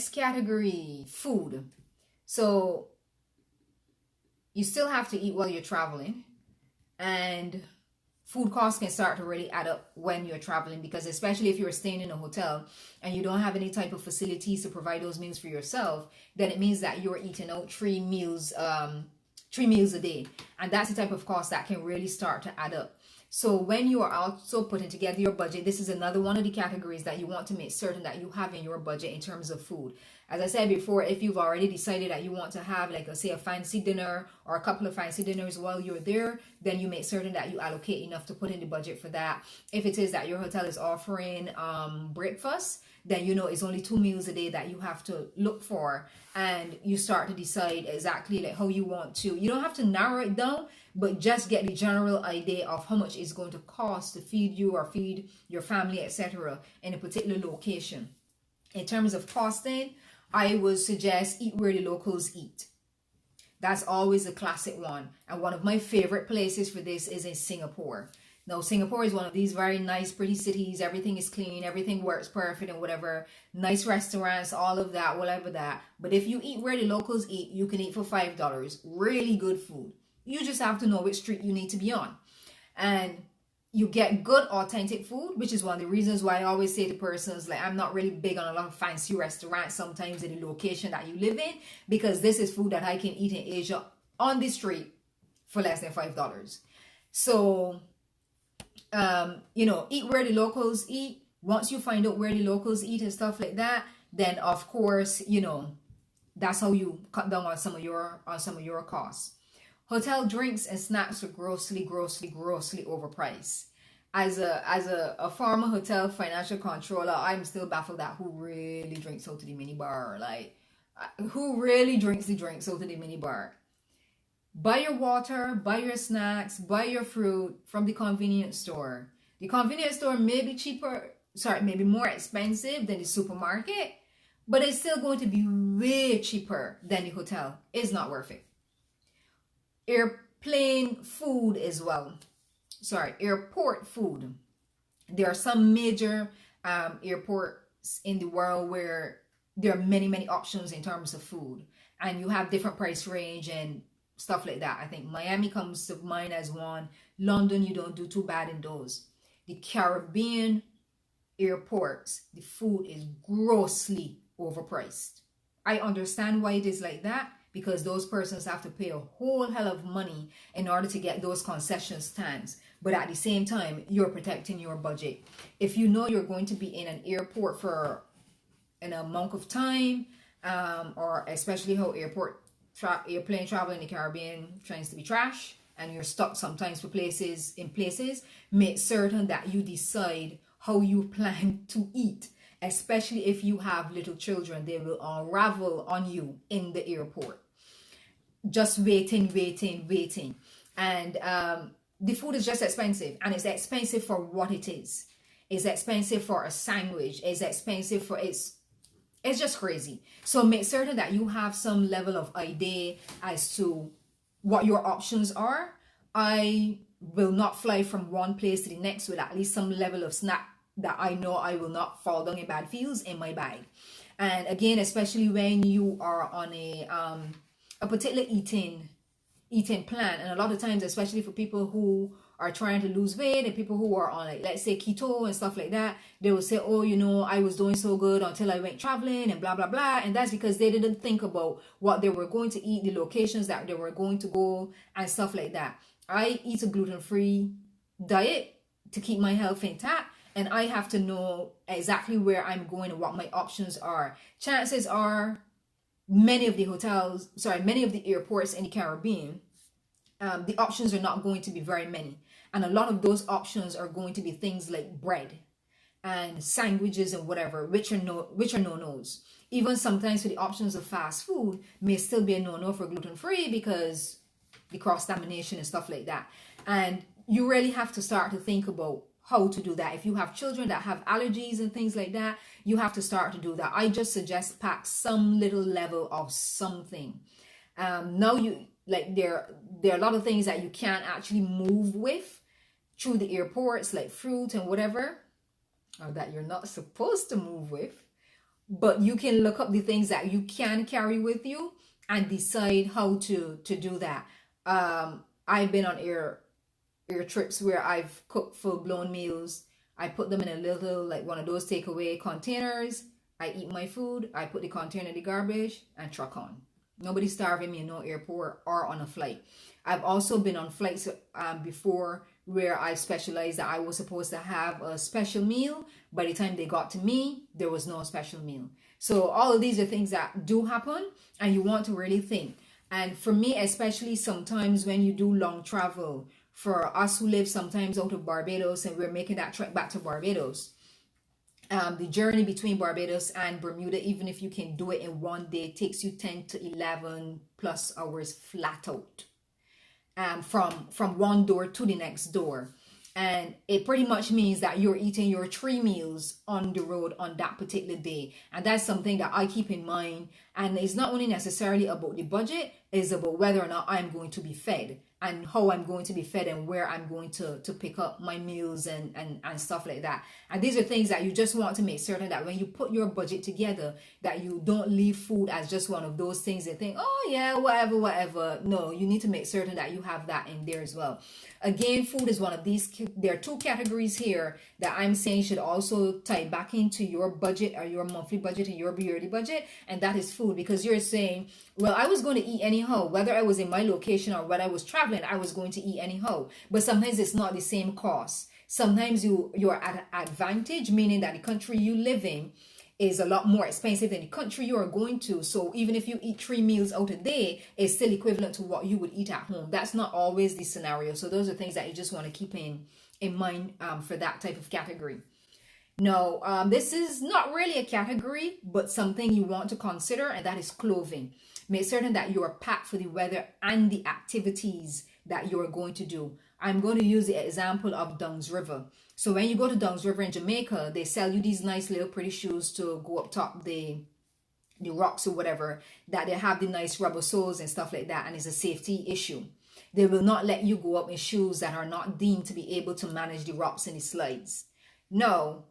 Next category, food. So you still have to eat while you're traveling, and food costs can start to really add up when you're traveling, because especially if you're staying in a hotel and you don't have any type of facilities to provide those meals for yourself, then it means that you're eating out three meals a day, and that's the type of cost that can really start to add up. So when you are also putting together your budget, this is another one of the categories that you want to make certain that you have in your budget in terms of food. As I said before, if you've already decided that you want to have, like, say, a fancy dinner or a couple of fancy dinners while you're there, then you make certain that you allocate enough to put in the budget for that. If it is that your hotel is offering breakfast, then you know it's only 2 meals a day that you have to look for, and you start to decide exactly like how you want to. You don't have to narrow it down, but just get the general idea of how much it's going to cost to feed you or feed your family, etc., in a particular location. In terms of costing, I would suggest eat where the locals eat. That's always a classic one. And one of my favorite places for this is in Singapore. Now, Singapore is one of these very nice, pretty cities. Everything is clean. Everything works perfect and whatever. Nice restaurants, all of that, whatever that. But if you eat where the locals eat, you can eat for $5. Really good food. You just have to know which street you need to be on. And you get good, authentic food, which is one of the reasons why I always say to persons, like, I'm not really big on a lot of fancy restaurants sometimes in the location that you live in, because this is food that I can eat in Asia on the street for less than $5. So, eat where the locals eat. Once you find out where the locals eat and stuff like that, then of course, that's how you cut down on some of your costs. Hotel drinks and snacks are grossly overpriced. As a former hotel financial controller, I'm still baffled at who really drinks out to the minibar. Like, who really drinks the drinks out to the minibar? Buy your water, buy your snacks, buy your fruit from the convenience store. The convenience store may be more expensive than the supermarket, but it's still going to be way cheaper than the hotel. It's not worth it. Airplane food as well. Airport food. There are some major airports in the world where there are many options in terms of food, and you have different price range and stuff like that. I think Miami comes to mind as one. London, you don't do too bad in those. The Caribbean airports, the food is grossly overpriced. I understand why it is like that, because those persons have to pay a whole hell of money in order to get those concession stands. But at the same time, you're protecting your budget. If you know you're going to be in an airport for an amount of time, or especially how airplane travel in the Caribbean tends to be trash, and you're stuck sometimes in places, make certain that you decide how you plan to eat. Especially if you have little children, they will unravel on you in the airport. Just waiting. And the food is just expensive, and it's expensive for what it is. It's expensive for a sandwich. It's expensive for it's just crazy. So make certain that you have some level of idea as to what your options are. I will not fly from one place to the next with at least some level of snack that I know I will not fall down in bad feels in my bag. And again, especially when you are on a particular eating plan, and a lot of times, especially for people who are trying to lose weight and people who are on, like, let's say, keto and stuff like that, they will say, oh, I was doing so good until I went traveling and blah blah blah. And that's because they didn't think about what they were going to eat, the locations that they were going to go, and stuff like that. I eat a gluten-free diet to keep my health intact, and I have to know exactly where I'm going and what my options are. Chances are many of the airports in the Caribbean, the options are not going to be very many. And a lot of those options are going to be things like bread and sandwiches and whatever, which are no-nos. Even sometimes for the options of fast food may still be a no-no for gluten-free because the cross-contamination and stuff like that. And you really have to start to think about how to do that. If you have children that have allergies and things like that, you have to start to do that. I just suggest pack some little level of something. Now there are a lot of things that you can't actually move with through the airports, like fruit and whatever, or that you're not supposed to move with. but you can look up the things that you can carry with you and decide how to do that. I've been on air trips where I've cooked full-blown meals. I put them in a little, like one of those takeaway containers. I eat my food, I put the container in the garbage and truck on. Nobody's starving me in no airport or on a flight. I've also been on flights before where I specialized that I was supposed to have a special meal. By the time they got to me, there was no special meal. So all of these are things that do happen, and you want to really think. And for me, especially sometimes when you do long travel, for us who live sometimes out of Barbados and we're making that trek back to Barbados, the journey between Barbados and Bermuda, even if you can do it in one day, takes you 10 to 11 plus hours flat out, from one door to the next door. And it pretty much means that you're eating your 3 meals on the road on that particular day. And that's something that I keep in mind. And it's not only necessarily about the budget, it's about whether or not I'm going to be fed and how I'm going to be fed and where I'm going to pick up my meals and stuff like that. And these are things that you just want to make certain that when you put your budget together, that you don't leave food as just one of those things and think, oh yeah, whatever. No, you need to make certain that you have that in there as well. Again, food is one of these. There are 2 categories here that I'm saying should also tie back into your budget or your monthly budget and your yearly budget, and that is food. Because you're saying, well, I was going to eat anyhow, whether I was in my location or when I was traveling, I was going to eat anyhow. But sometimes it's not the same cost. Sometimes you're at an advantage, meaning that the country you live in is a lot more expensive than the country you are going to. So even if you eat 3 meals out a day, it's still equivalent to what you would eat at home. That's not always the scenario. So those are things that you just want to keep in mind for that type of category. Now, this is not really a category, but something you want to consider, and that is clothing. Make certain that you are packed for the weather and the activities that you are going to do. I'm going to use the example of Downs River. So when you go to Downs River in Jamaica, they sell you these nice little pretty shoes to go up top the rocks or whatever, that they have the nice rubber soles and stuff like that, and it's a safety issue. They will not let you go up in shoes that are not deemed to be able to manage the rocks and the slides. No,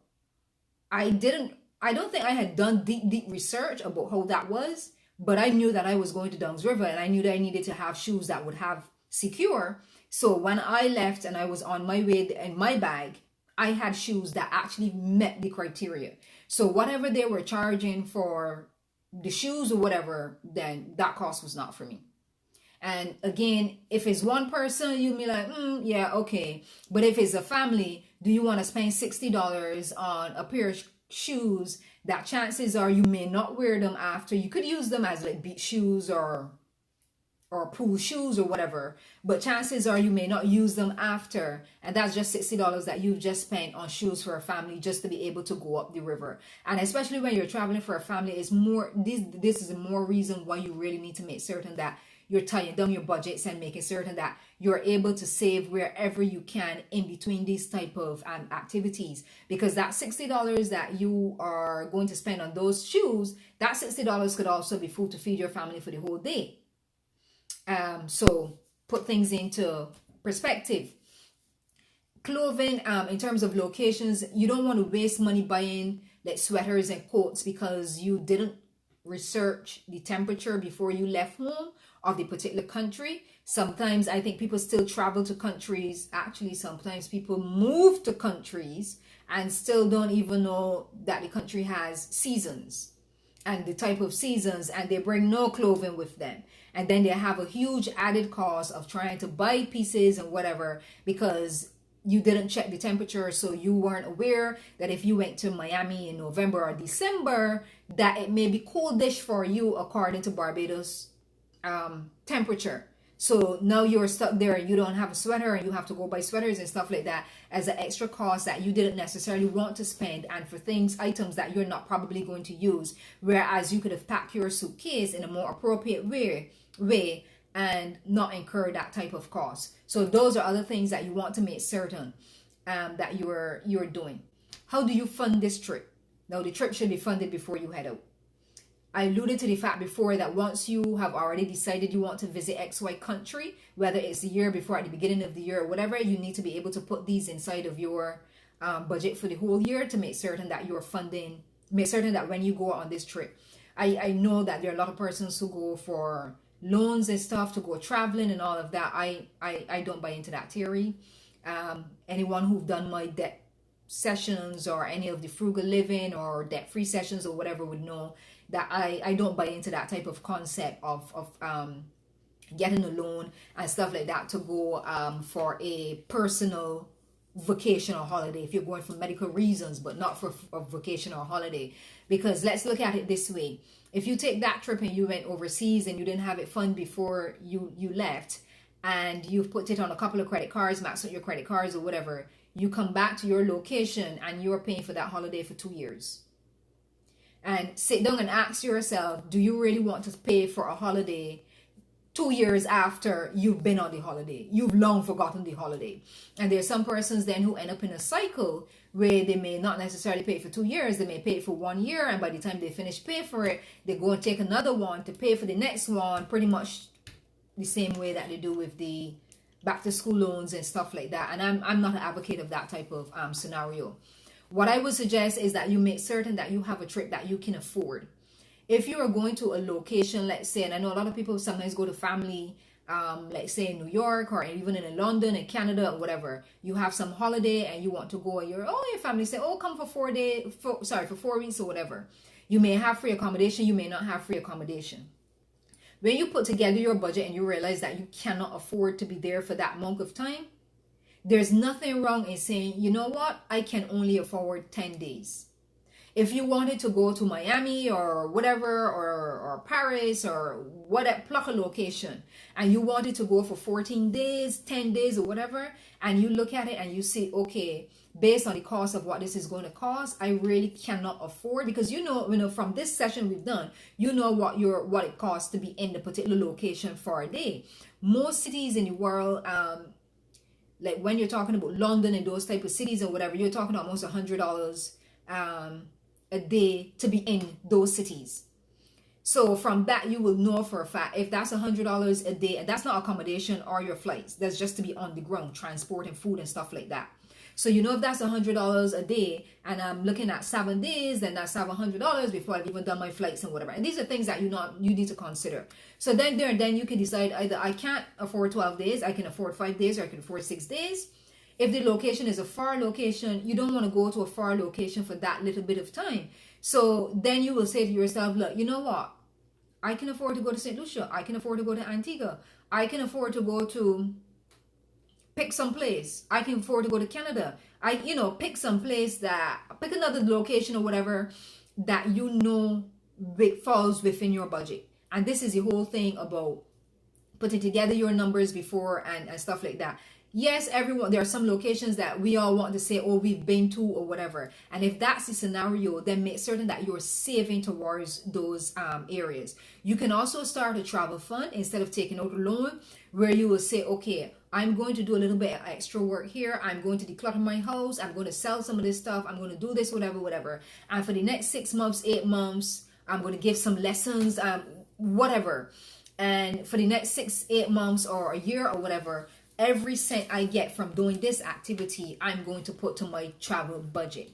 I don't think I had done deep research about how that was, but I knew that I was going to Downs River and I knew that I needed to have shoes that would have secure. So when I left and I was on my way in my bag, I had shoes that actually met the criteria. So whatever they were charging for the shoes or whatever, then that cost was not for me. And again, if it's one person, you'll be like, yeah, okay. But if it's a family, do you want to spend $60 on a pair of shoes that chances are you may not wear them after? You could use them as like beach shoes or pool shoes or whatever, but chances are you may not use them after, and that's just $60 that you've just spent on shoes for a family just to be able to go up the river. And especially when you're traveling for a family, it's more, this is a more reason why you really need to make certain that you're tying down your budgets and making certain that you're able to save wherever you can in between these type of activities. Because that $60 that you are going to spend on those shoes, that $60 could also be food to feed your family for the whole day. So put things into perspective. Clothing, in terms of locations, you don't want to waste money buying like sweaters and coats because you didn't research the temperature before you left home of the particular country. Sometimes I think people still travel to countries. Actually, sometimes people move to countries and still don't even know that the country has seasons and the type of seasons, and they bring no clothing with them. And then they have a huge added cost of trying to buy pieces and whatever because you didn't check the temperature. So you weren't aware that if you went to Miami in November or December, that it may be coldish for you according to Barbados temperature. So now you're stuck there and you don't have a sweater and you have to go buy sweaters and stuff like that as an extra cost that you didn't necessarily want to spend, and for items that you're not probably going to use, whereas you could have packed your suitcase in a more appropriate way and not incur that type of cost. So those are other things that you want to make certain that you're doing. How do you fund this trip? Now, the trip should be funded before you head out. I alluded to the fact before that once you have already decided you want to visit XY country, whether it's the year before, at the beginning of the year or whatever, you need to be able to put these inside of your budget for the whole year to make certain that you're funding make certain that when you go on this trip, I know that there are a lot of persons who go for loans and stuff to go traveling and all of that. I don't buy into that theory. Anyone who've done my debt sessions or any of the frugal living or debt free sessions or whatever would know that I don't buy into that type of concept of getting a loan and stuff like that to go for a personal vacation or holiday, if you're going for medical reasons but not for a vacation or holiday. Because let's look at it this way: if you take that trip and you went overseas and you didn't have it fun before you left, and you've put it on a couple of credit cards, maxed out your credit cards or whatever, you come back to your location and you're paying for that holiday for 2 years. And sit down and ask yourself, do you really want to pay for a holiday 2 years after you've been on the holiday? You've long forgotten the holiday. And there's some persons then who end up in a cycle where they may not necessarily pay for 2 years, they may pay it for 1 year, and by the time they finish pay for it, they go and take another one to pay for the next one, pretty much the same way that they do with the back to school loans and stuff like that. And I'm not an advocate of that type of scenario. What I would suggest is that you make certain that you have a trip that you can afford. If you are going to a location, let's say, and I know a lot of people sometimes go to family, let's say in New York or even in London and Canada or whatever, you have some holiday and you want to go, and your family say, oh, come for 4 days, for 4 weeks or whatever. You may have free accommodation, you may not have free accommodation. When you put together your budget and you realize that you cannot afford to be there for that amount of time, there's nothing wrong in saying, you know what, I can only afford 10 days. If you wanted to go to Miami or whatever, or Paris or whatever, pluck a location, and you wanted to go for 14 days, 10 days or whatever, and you look at it and you say, okay, based on the cost of what this is going to cost, I really cannot afford, because you know from this session we've done, you know what it costs to be in the particular location for a day. Most cities in the world, like when you're talking about London and those type of cities or whatever, you're talking almost $100 a day to be in those cities. So from that, you will know for a fact, if that's $100 a day, and that's not accommodation or your flights, that's just to be on the ground, transport and food and stuff like that. So you know, if that's $100 a day and I'm looking at 7 days, then that's $700 before I've even done my flights and whatever. And these are things that you need to consider. So then you can decide, either I can't afford 12 days, I can afford 5 days, or I can afford 6 days. If the location is a far location, you don't want to go to a far location for that little bit of time. So then you will say to yourself, look, you know what? I can afford to go to St. Lucia. I can afford to go to Antigua. I can afford to go to pick some place. I can afford to go to Canada. Pick some place pick another location or whatever that falls within your budget. And this is the whole thing about putting together your numbers before and stuff like that. Yes, there are some locations that we all want to say, oh, we've been to or whatever. And if that's the scenario, then make certain that you're saving towards those areas. You can also start a travel fund instead of taking out a loan, where you will say, okay, I'm going to do a little bit of extra work here. I'm going to declutter my house. I'm going to sell some of this stuff. I'm going to do this, whatever. And for the next 6 months, 8 months, I'm going to give some lessons, whatever. And for the next 6, 8 months or a year or whatever, every cent I get from doing this activity, I'm going to put to my travel budget.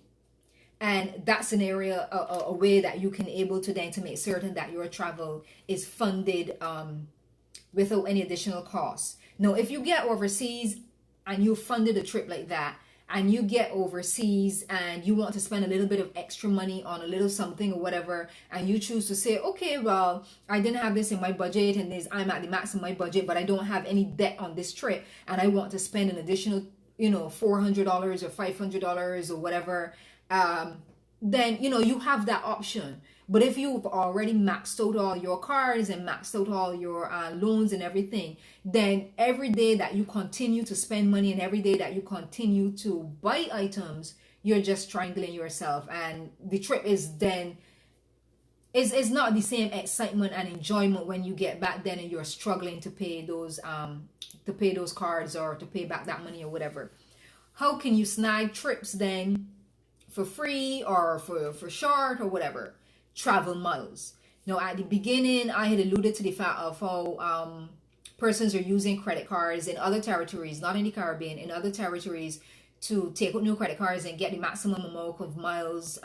And that's an area, a way that you can able to then to make certain that your travel is funded without any additional costs. Now, if you get overseas and you funded a trip like that, and you get overseas and you want to spend a little bit of extra money on a little something or whatever, and you choose to say, okay, well, I didn't have this in my budget, and I'm at the max of my budget, but I don't have any debt on this trip, and I want to spend an additional, $400 or $500 or whatever, then, you have that option. But if you've already maxed out all your cards and maxed out all your loans and everything, then every day that you continue to spend money and every day that you continue to buy items, you're just strangling yourself. And the trip is then, is not the same excitement and enjoyment when you get back then and you're struggling to pay those cards or to pay back that money or whatever. How can you snag trips then for free or for short or whatever? Travel miles. Now, at the beginning, I had alluded to the fact of how persons are using credit cards in other territories, not in the Caribbean, in other territories, to take out new credit cards and get the maximum amount of miles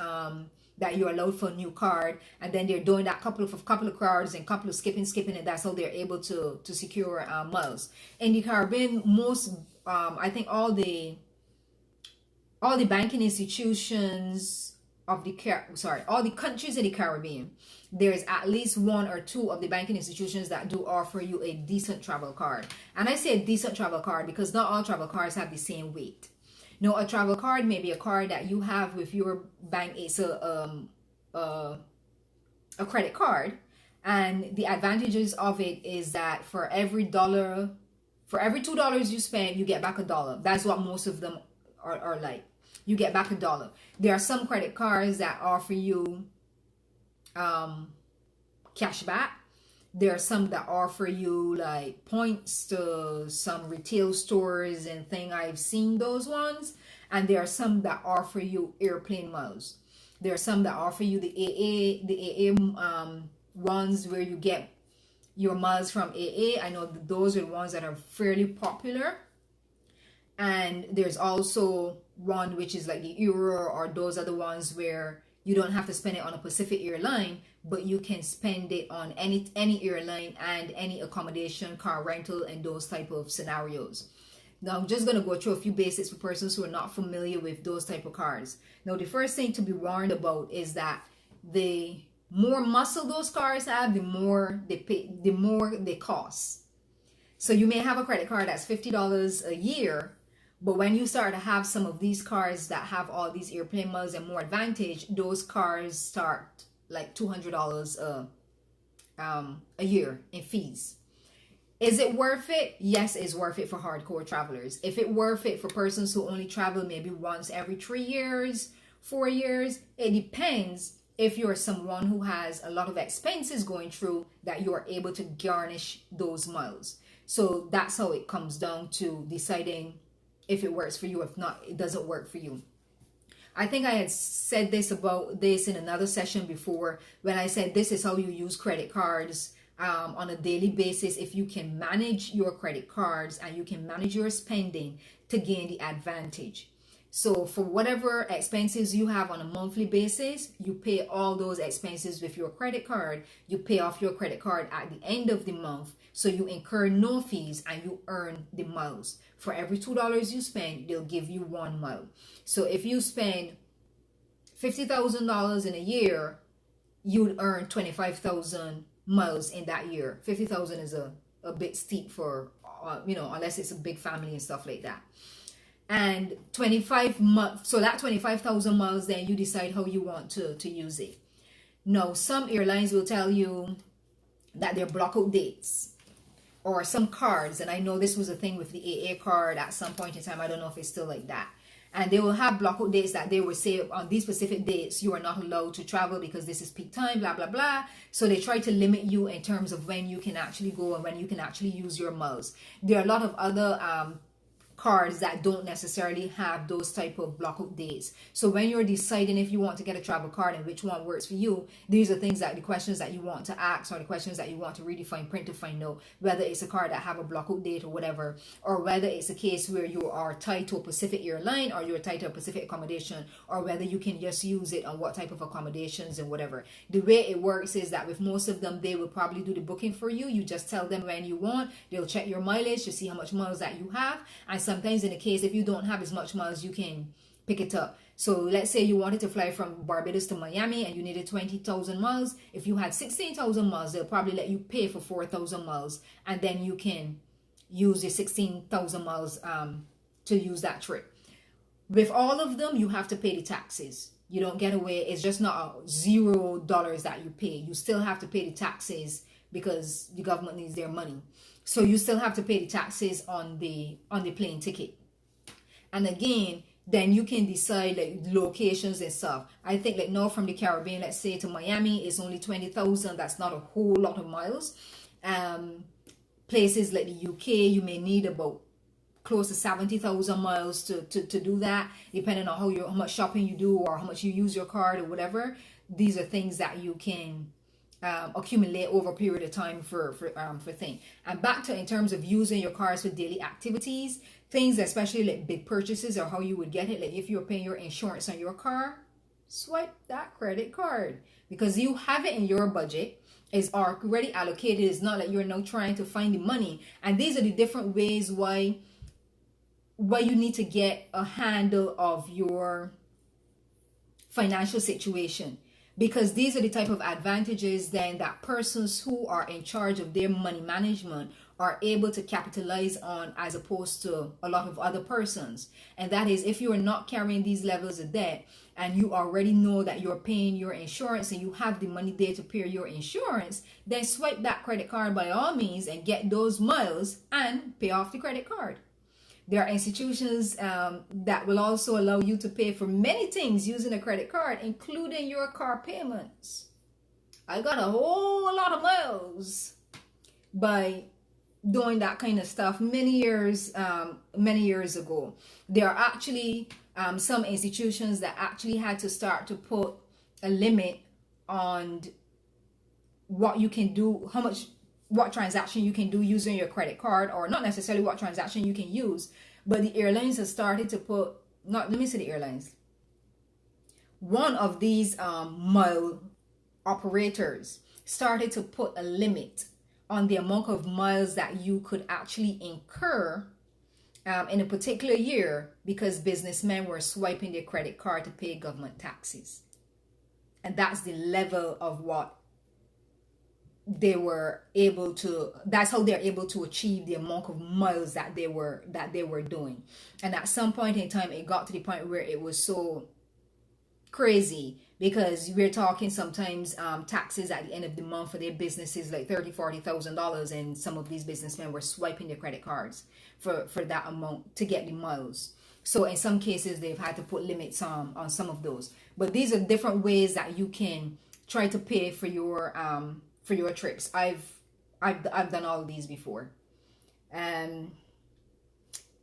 that you're allowed for a new card, and then they're doing that couple of cards and couple of skipping, and that's how they're able to secure miles. In the Caribbean, most I think all the banking institutions of the all the countries in the Caribbean, there's at least one or two of the banking institutions that do offer you a decent travel card. And I say a decent travel card because not all travel cards have the same weight. No, a travel card may be a card that you have with your bank. It's a credit card, and the advantages of it is that for every $2 you spend, you get back $1. That's what most of them are like. You get back $1. There are some credit cards that offer you cash back. There are some that offer you like points to some retail stores and thing. I've seen those ones. And there are some that offer you airplane miles. There are some that offer you the AA ones where you get your miles from AA. I know those are the ones that are fairly popular. And there's also one which is like the Euro, or those are the ones where you don't have to spend it on a Pacific airline, but you can spend it on any airline and any accommodation, car rental, and those type of scenarios. Now, I'm just going to go through a few basics for persons who are not familiar with those type of cards. Now, the first thing to be warned about is that the more muscle those cars have, the more they pay, the more they cost. So you may have a credit card that's $50 a year, but when you start to have some of these cars that have all these airplane miles and more advantage, those cars start like $200 a year in fees. Is it worth it? Yes, it's worth it for hardcore travelers. If it's worth it for persons who only travel maybe once every 3 years, 4 years, it depends if you're someone who has a lot of expenses going through that you're able to garnish those miles. So that's how it comes down to deciding if it works for you. If not, it doesn't work for you. I think I had said about this in another session before when I said this is how you use credit cards on a daily basis. If you can manage your credit cards and you can manage your spending to gain the advantage. So for whatever expenses you have on a monthly basis, you pay all those expenses with your credit card. You pay off your credit card at the end of the month. So you incur no fees and you earn the miles. For every $2 you spend, they'll give you 1 mile. So if you spend $50,000 in a year, you'd earn 25,000 miles in that year. 50,000 is a bit steep for, unless it's a big family and stuff like that. And 25 months, so that 25,000 miles, then you decide how you want to use it. Now, some airlines will tell you that they're blockout dates or some cards. And I know this was a thing with the AA card at some point in time. I don't know if it's still like that. And they will have blockout dates that they will say on these specific dates, you are not allowed to travel because this is peak time, blah, blah, blah. So they try to limit you in terms of when you can actually go and when you can actually use your miles. There are a lot of other cards that don't necessarily have those type of blockout dates. So when you're deciding if you want to get a travel card and which one works for you, these are things that the questions that you want to ask or the questions that you want to really fine print to find out whether it's a card that have a blockout date or whatever, or whether it's a case where you are tied to a Pacific airline or you're tied to a Pacific accommodation, or whether you can just use it on what type of accommodations and whatever. The way it works is that with most of them, they will probably do the booking for you. You just tell them when you want. They'll check your mileage to see how much miles that you have, and sometimes in the case if you don't have as much miles, you can pick it up. So let's say you wanted to fly from Barbados to Miami and you needed 20,000 miles. If you had 16,000 miles, they'll probably let you pay for 4,000 miles, and then you can use your 16,000 miles to use that trip. With all of them, you have to pay the taxes. You don't get away. It's just not $0 that you pay. You still have to pay the taxes because the government needs their money. So you still have to pay the taxes on the plane ticket. And again, then you can decide like locations and stuff. I think like now from the Caribbean, let's say to Miami, it's only 20,000. That's not a whole lot of miles. Places like the UK, you may need about close to 70,000 miles to do that, depending on how much shopping you do or how much you use your card or whatever. These are things that you can accumulate over a period of time for things. And back to in terms of using your cards for daily activities, things especially like big purchases or how you would get it, like if you're paying your insurance on your car, swipe that credit card because you have it in your budget. It's already allocated. It's not like you're now trying to find the money. And these are the different ways why you need to get a handle of your financial situation, because these are the type of advantages then that persons who are in charge of their money management are able to capitalize on, as opposed to a lot of other persons. And that is, if you are not carrying these levels of debt and you already know that you're paying your insurance and you have the money there to pay your insurance, then swipe that credit card by all means and get those miles and pay off the credit card. There are institutions that will also allow you to pay for many things using a credit card, including your car payments. I got a whole lot of miles by doing that kind of stuff many years ago. There are actually some institutions that actually had to start to put a limit on what you can do, what transaction you can do using your credit card, or not necessarily what transaction you can use, but the airlines have started to put, let me say the airlines, one of these mile operators started to put a limit on the amount of miles that you could actually incur in a particular year, because businessmen were swiping their credit card to pay government taxes. And that's the level of what they were able to, that's how they're able to achieve the amount of miles that they were doing. And at some point in time, it got to the point where it was so crazy, because we're talking sometimes taxes at the end of the month for their businesses like $30,000-$40,000, and some of these businessmen were swiping their credit cards for that amount to get the miles. So in some cases they've had to put limits on some of those. But these are different ways that you can try to pay for your trips. I've done all of these before. And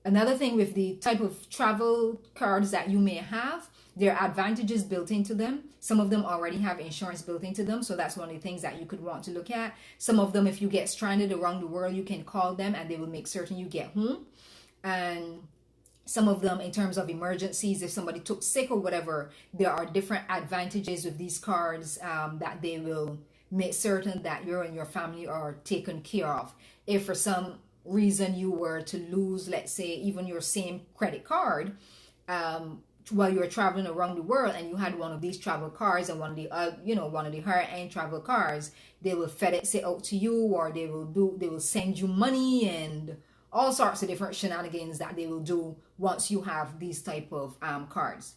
another thing with the type of travel cards that you may have, there are advantages built into them. Some of them already have insurance built into them, so that's one of the things that you could want to look at. Some of them, if you get stranded around the world, you can call them and they will make certain you get home. And some of them, in terms of emergencies, if somebody took sick or whatever, there are different advantages with these cards that they will make certain that you and your family are taken care of. If for some reason you were to lose, let's say, even your same credit card while you're traveling around the world, and you had one of these travel cards and one of the higher end travel cards, they will FedEx it out to you, or they will send you money and all sorts of different shenanigans that they will do once you have these type of cards.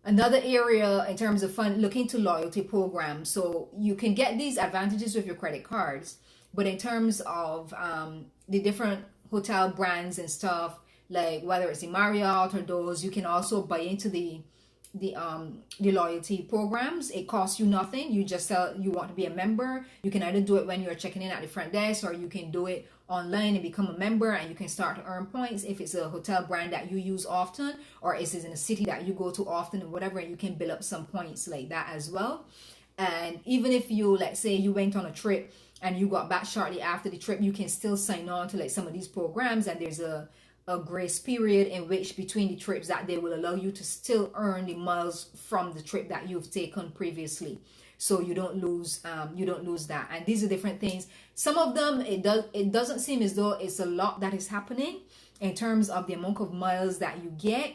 Another area in terms of fun, look into loyalty programs. So you can get these advantages with your credit cards, but in terms of the different hotel brands and stuff, like whether it's the Marriott or those, you can also buy into the loyalty programs. It costs you nothing. You just tell you want to be a member. You can either do it when you're checking in at the front desk, or you can do it online and become a member, and you can start to earn points if it's a hotel brand that you use often, or if it's in a city that you go to often or whatever, and you can build up some points like that as well. And even if you, let's say you went on a trip and you got back shortly after the trip, you can still sign on to like some of these programs, and there's a grace period in which between the trips that they will allow you to still earn the miles from the trip that you've taken previously, so you don't lose that. And these are different things. Some of them, it doesn't seem as though it's a lot that is happening in terms of the amount of miles that you get,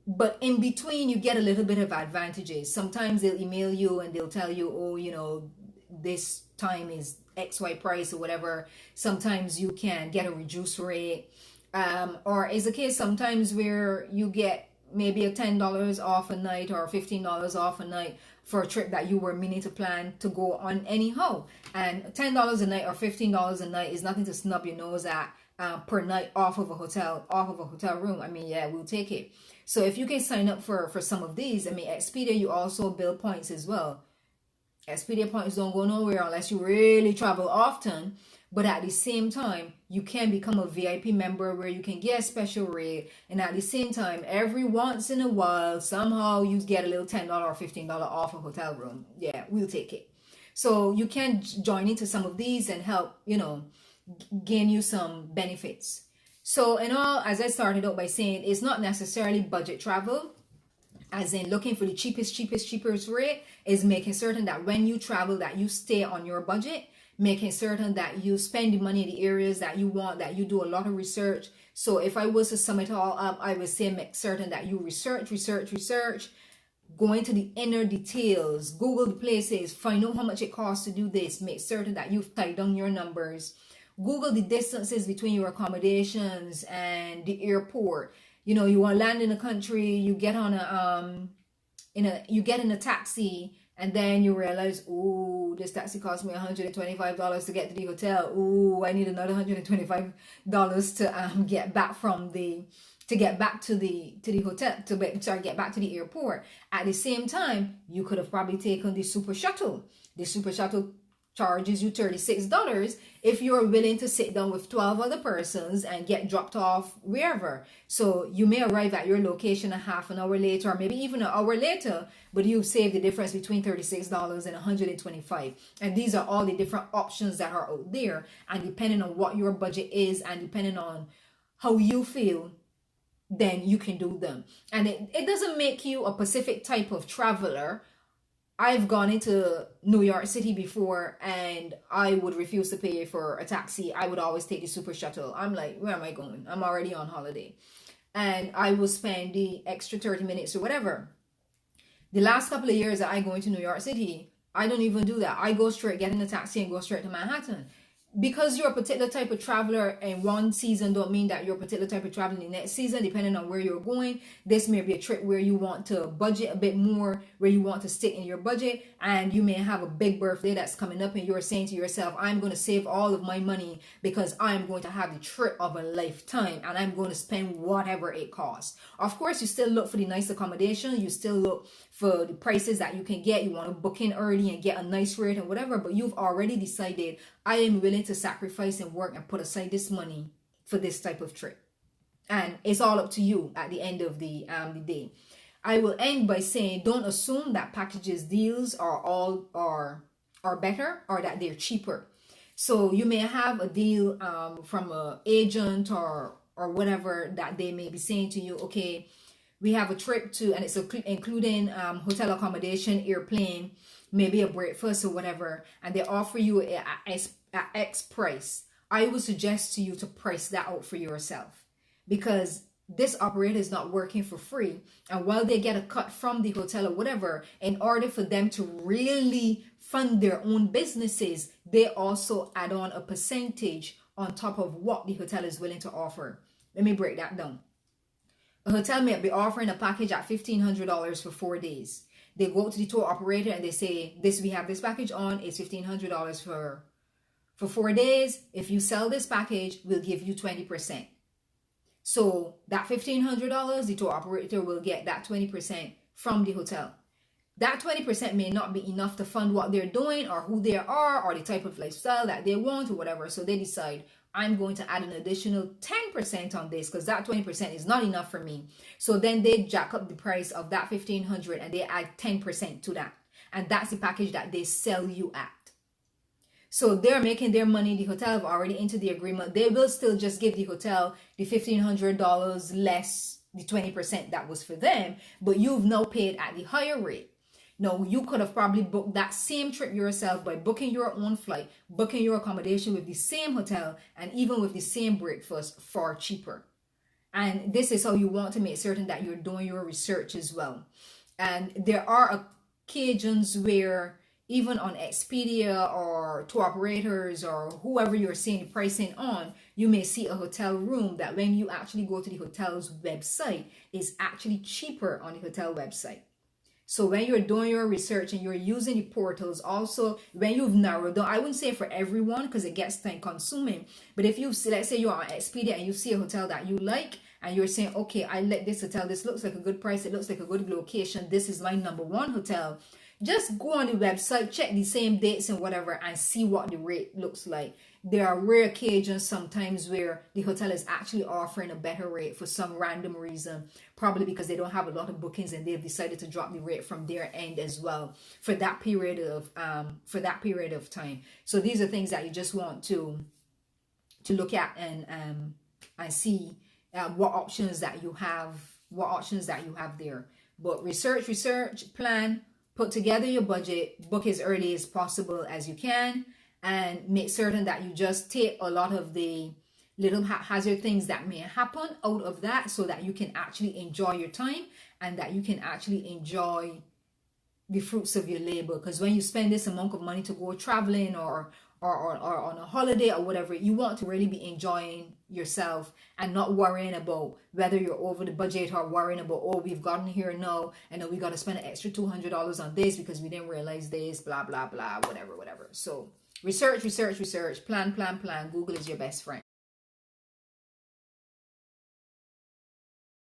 but in between you get a little bit of advantages. Sometimes they'll email you and they'll tell you, oh, this time is XY price or whatever. Sometimes you can get a reduced rate. Or is the case sometimes where you get maybe a $10 off a night or $15 off a night for a trip that you were meaning to plan to go on anyhow. And $10 a night or $15 a night is nothing to snub your nose at per night off of a hotel room. I mean, yeah, we'll take it. So if you can sign up for some of these, I mean, Expedia, you also build points as well. Expedia points don't go nowhere unless you really travel often. But at the same time, you can become a VIP member where you can get a special rate. And at the same time, every once in a while, somehow you get a little $10 or $15 off a hotel room. Yeah, we'll take it. So you can join into some of these and help, gain you some benefits. So in all, as I started out by saying, it's not necessarily budget travel. as in looking for the cheapest rate, is making certain that when you travel that you stay on your budget, making certain that you spend the money in the areas that you want, that you do a lot of research. So if I was to sum it all up, I would say make certain that you research, go into the inner details, Google the places, find out how much it costs to do this, make certain that you've tied down your numbers, Google the distances between your accommodations and the airport. You know, you want to land in a country, you get on you get in a taxi, and then you realize, oh, this taxi cost me $125 to get to the hotel. Oh, I need another $125 to get back to the hotel, get back to the airport. At the same time, you could have probably taken the super shuttle. The super shuttle charges you $36 if you're willing to sit down with 12 other persons and get dropped off wherever. So you may arrive at your location a half an hour later, or maybe even an hour later, but you've saved the difference between $36 and $125. And these are all the different options that are out there. And depending on what your budget is and depending on how you feel, then you can do them. And it doesn't make you a specific type of traveler. I've gone into New York City before and I would refuse to pay for a taxi. I would always take the super shuttle. I'm like, where am I going? I'm already on holiday. And I will spend the extra 30 minutes or whatever. The last couple of years that I go into New York City, I don't even do that. I go straight, get in a taxi and go straight to Manhattan. Because you're a particular type of traveler in one season don't mean that you're a particular type of traveler in the next season, depending on where you're going. This may be a trip where you want to budget a bit more, where you want to stick in your budget, and you may have a big birthday that's coming up and you're saying to yourself, I'm going to save all of my money because I'm going to have the trip of a lifetime and I'm going to spend whatever it costs. Of course, you still look for the nice accommodation, you still look for the prices that you can get. You want to book in early and get a nice rate and whatever, but you've already decided, I am willing to sacrifice and work and put aside this money for this type of trip. And it's all up to you at the end of the day. I will end by saying, don't assume that packages deals are better or that they're cheaper. So you may have a deal from an agent or whatever that they may be saying to you, okay, we have a trip to, and it's including hotel accommodation, airplane, maybe a breakfast or whatever, and they offer you a X price. I would suggest to you to price that out for yourself, because this operator is not working for free. And while they get a cut from the hotel or whatever, in order for them to really fund their own businesses, they also add on a percentage on top of what the hotel is willing to offer. Let me break that down. A hotel may be offering a package at $1,500 for 4 days. They go to the tour operator and they say, we have this package on, it's $1,500 for 4 days. If you sell this package, we'll give you 20%. So that $1,500, the tour operator will get that 20% from the hotel. That 20% may not be enough to fund what they're doing or who they are or the type of lifestyle that they want or whatever. So they decide, I'm going to add an additional 10% on this because that 20% is not enough for me. So then they jack up the price of that $1,500 and they add 10% to that. And that's the package that they sell you at. So they're making their money. The hotel have already into the agreement. They will still just give the hotel the $1,500 less the 20% that was for them, but you've now paid at the higher rate. Now, you could have probably booked that same trip yourself by booking your own flight, booking your accommodation with the same hotel, and even with the same breakfast far cheaper. And this is how you want to make certain that you're doing your research as well. And there are occasions where even on Expedia or tour operators or whoever you're seeing the pricing on, you may see a hotel room that when you actually go to the hotel's website is actually cheaper on the hotel website. So when you're doing your research and you're using the portals, also when you've narrowed down, I wouldn't say for everyone because it gets time consuming, but if you see, let's say you're on Expedia and you see a hotel that you like and you're saying, okay, I like this hotel, this looks like a good price, it looks like a good location, this is my number one hotel, just go on the website, check the same dates and whatever and see what the rate looks like. There are rare occasions sometimes where the hotel is actually offering a better rate for some random reason, probably because they don't have a lot of bookings and they've decided to drop the rate from their end as well for that period of time. So these are things that you just want to look at and see what options that you have there. But research, plan, put together your budget, book as early as possible as you can, and make certain that you just take a lot of the little haphazard things that may happen out of that, so that you can actually enjoy your time and that you can actually enjoy the fruits of your labor. Because when you spend this amount of money to go traveling or on a holiday or whatever, you want to really be enjoying yourself and not worrying about whether you're over the budget, or worrying about, oh, we've gotten here now and then we got to spend an extra $200 on this because we didn't realize this, blah blah blah, whatever. So research, plan. Google is your best friend.